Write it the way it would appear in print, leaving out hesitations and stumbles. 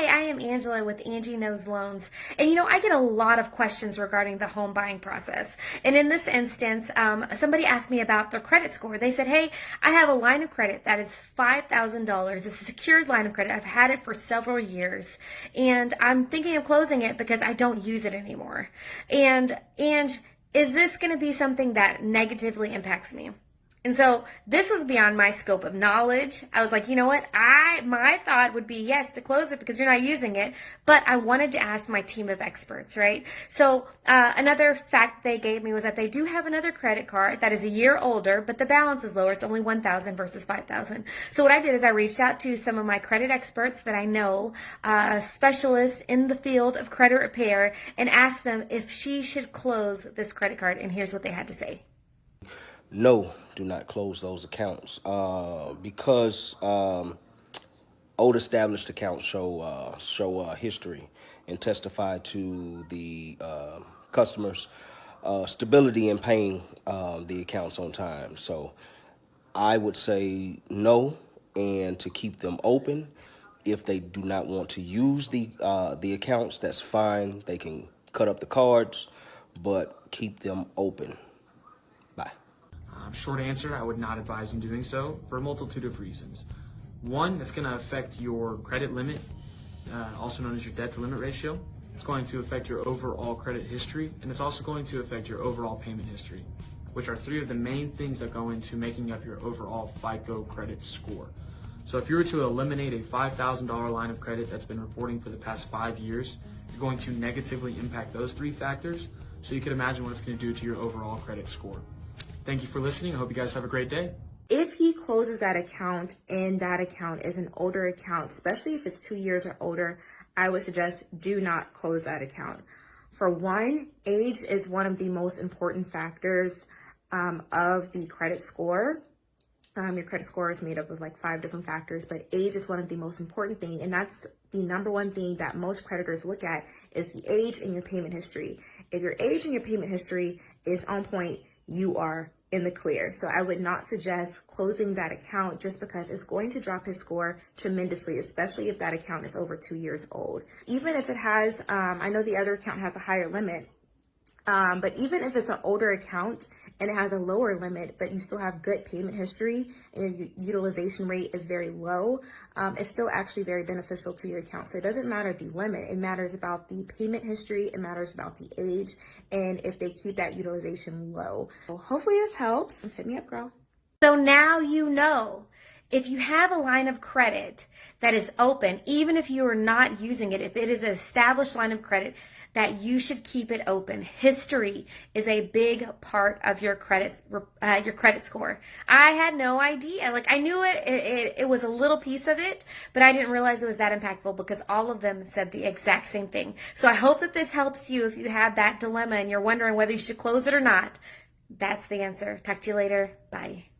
Hi, I am Angela with Angie.Knows.Loans. And I get a lot of questions regarding the home buying process. And in this instance, somebody asked me about their credit score. They said, hey, I have a line of credit that is $5,000. It's a secured line of credit. I've had it for several years. And I'm thinking of closing it because I don't use it anymore. And is this going to be something that negatively impacts me? And so this was beyond my scope of knowledge. I was like, you know what? My thought would be yes, to close it because you're not using it. But I wanted to ask my team of experts, right? So another fact they gave me was that they do have another credit card that is a year older, but the balance is lower. It's only $1,000 versus $5,000. So what I did is I reached out to some of my credit experts that I know, specialists in the field of credit repair, and asked them if she should close this credit card. And here's what they had to say. No, do not close those accounts because old established accounts show history and testify to the customers' stability in paying the accounts on time. So I would say no, and to keep them open. If they do not want to use the accounts, that's fine. They can cut up the cards, but keep them open. Bye. Short answer, I would not advise in doing so for a multitude of reasons. One, it's going to affect your credit limit, also known as your debt to limit ratio. It's going to affect your overall credit history, and it's also going to affect your overall payment history, which are three of the main things that go into making up your overall FICO credit score. So if you were to eliminate a $5,000 line of credit that's been reporting for the past 5 years, you're going to negatively impact those three factors. So you can imagine what it's going to do to your overall credit score. Thank you for listening. I hope you guys have a great day. If he closes that account and that account is an older account, especially if it's 2 years or older, I would suggest do not close that account. For one, age is one of the most important factors of the credit score. Your credit score is made up of like 5 different factors, but age is one of the most important thing. And that's the number one thing that most creditors look at is the age and your payment history. If your age and your payment history is on point, you are in the clear. So I would not suggest closing that account just because it's going to drop his score tremendously, especially if that account is over 2 years old. Even if it has, I know the other account has a higher limit, but even if it's an older account and it has a lower limit, but you still have good payment history and your utilization rate is very low, it's still actually very beneficial to your account. So it doesn't matter the limit. It matters about the payment history. It matters about the age and if they keep that utilization low. So hopefully this helps. Hit me up, girl. So now you know. If you have a line of credit that is open, even if you are not using it, if it is an established line of credit, that you should keep it open. History is a big part of your credit score. I had no idea. Like I knew it was a little piece of it, but I didn't realize it was that impactful because all of them said the exact same thing. So I hope that this helps you if you have that dilemma and you're wondering whether you should close it or not. That's the answer. Talk to you later. Bye.